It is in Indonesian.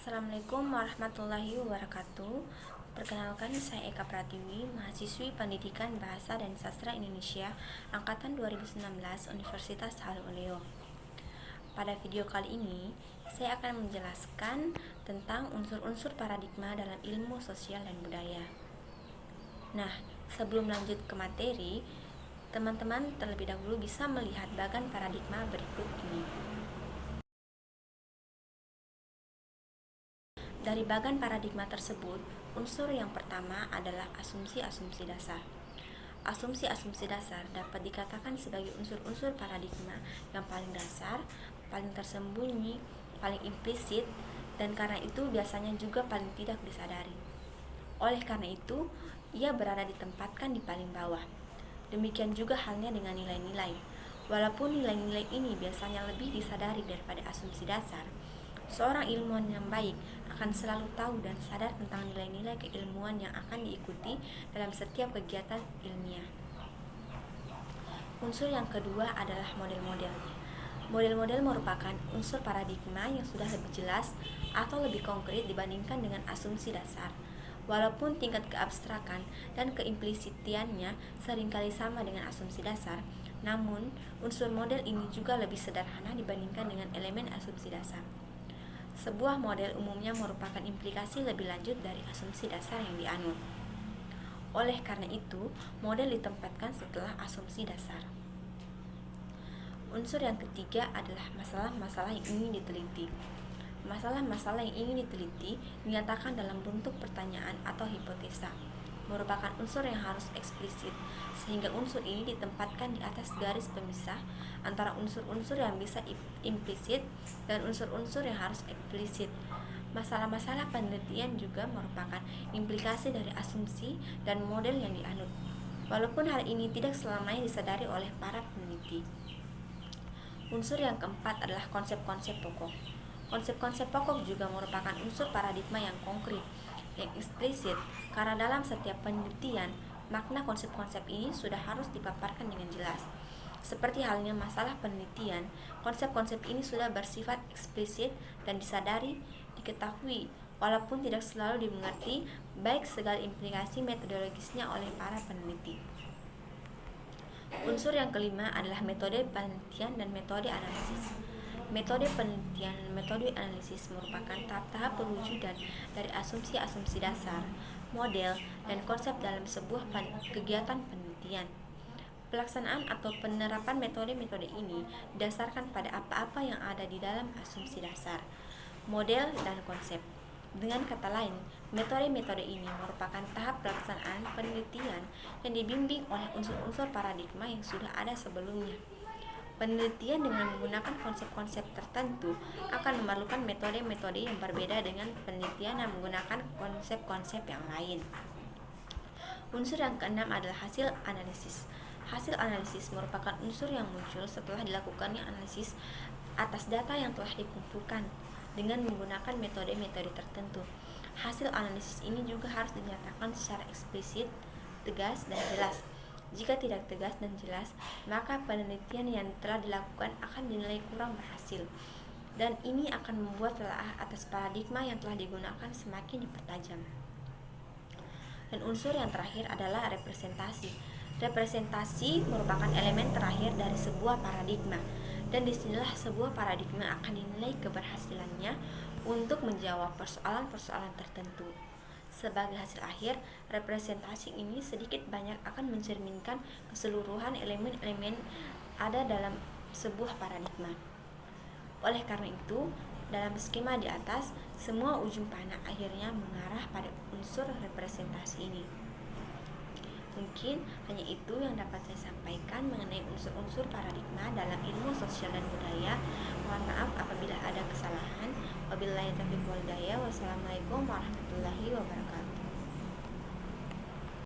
Assalamualaikum warahmatullahi wabarakatuh. Perkenalkan, saya Eka Pratiwi, mahasiswi Pendidikan Bahasa dan Sastra Indonesia angkatan 2019 Universitas Halmahera. Pada video kali ini, saya akan menjelaskan tentang unsur-unsur paradigma dalam ilmu sosial dan budaya. Nah, sebelum lanjut ke materi, teman-teman terlebih dahulu bisa melihat bagan paradigma berikut ini. Dari bagan paradigma tersebut, unsur yang pertama adalah asumsi-asumsi dasar. Asumsi-asumsi dasar dapat dikatakan sebagai unsur-unsur paradigma yang paling dasar, paling tersembunyi, paling implisit, dan karena itu biasanya juga paling tidak disadari. Oleh karena itu, ia berada ditempatkan di paling bawah. Demikian juga halnya dengan nilai-nilai. Walaupun nilai-nilai ini biasanya lebih disadari daripada asumsi dasar, seorang ilmuwan yang baik akan selalu tahu dan sadar tentang nilai-nilai keilmuan yang akan diikuti dalam setiap kegiatan ilmiah. Unsur yang kedua adalah model-model. Model-model merupakan unsur paradigma yang sudah lebih jelas atau lebih konkret dibandingkan dengan asumsi dasar. Walaupun tingkat keabstrakan dan keimplisitiannya seringkali sama dengan asumsi dasar, namun unsur model ini juga lebih sederhana dibandingkan dengan elemen asumsi dasar. Sebuah model umumnya merupakan implikasi lebih lanjut dari asumsi dasar yang dianut. Oleh karena itu, model ditempatkan setelah asumsi dasar. Unsur yang ketiga adalah masalah-masalah yang ingin diteliti. Masalah-masalah yang ingin diteliti dinyatakan dalam bentuk pertanyaan atau hipotesa, merupakan unsur yang harus eksplisit, sehingga unsur ini ditempatkan di atas garis pemisah antara unsur-unsur yang bisa implisit dan unsur-unsur yang harus eksplisit. Masalah-masalah penelitian juga merupakan implikasi dari asumsi dan model yang dianut, walaupun hal ini tidak selamanya disadari oleh para peneliti. Unsur yang keempat adalah konsep-konsep pokok. Konsep-konsep pokok juga merupakan unsur paradigma yang konkret, yang eksplisit, karena dalam setiap penelitian, makna konsep-konsep ini sudah harus dipaparkan dengan jelas. Seperti halnya masalah penelitian, konsep-konsep ini sudah bersifat eksplisit dan disadari, diketahui, walaupun tidak selalu dimengerti, baik segala implikasi metodologisnya oleh para peneliti. Unsur yang kelima adalah metode penelitian dan metode analisis. Metode penelitian dan metode analisis merupakan tahap-tahap perwujudan dari asumsi-asumsi dasar, model, dan konsep dalam sebuah kegiatan penelitian. Pelaksanaan atau penerapan metode-metode ini didasarkan pada apa-apa yang ada di dalam asumsi dasar, model, dan konsep. Dengan kata lain, metode-metode ini merupakan tahap pelaksanaan penelitian yang dibimbing oleh unsur-unsur paradigma yang sudah ada sebelumnya. Penelitian dengan menggunakan konsep-konsep tertentu akan memerlukan metode-metode yang berbeda dengan penelitian yang menggunakan konsep-konsep yang lain. Unsur yang keenam adalah hasil analisis. Hasil analisis merupakan unsur yang muncul setelah dilakukannya analisis atas data yang telah dikumpulkan dengan menggunakan metode-metode tertentu. Hasil analisis ini juga harus dinyatakan secara eksplisit, tegas, dan jelas. Jika tidak tegas dan jelas, maka penelitian yang telah dilakukan akan dinilai kurang berhasil, dan ini akan membuat telaah atas paradigma yang telah digunakan semakin dipertajam. Dan unsur yang terakhir adalah representasi. Representasi merupakan elemen terakhir dari sebuah paradigma, dan disinilah sebuah paradigma akan dinilai keberhasilannya untuk menjawab persoalan-persoalan tertentu. Sebagai hasil akhir, representasi ini sedikit banyak akan mencerminkan keseluruhan elemen-elemen ada dalam sebuah paradigma. Oleh karena itu, dalam skema di atas, semua ujung panah akhirnya mengarah pada unsur representasi ini. Mungkin hanya itu yang dapat saya sampaikan mengenai unsur-unsur paradigma dalam ilmu sosial dan budaya. Mohon maaf apabila ada kesalahan. Wabillahi taufiq wal hidayah. Wassalamualaikum warahmatullahi wabarakatuh.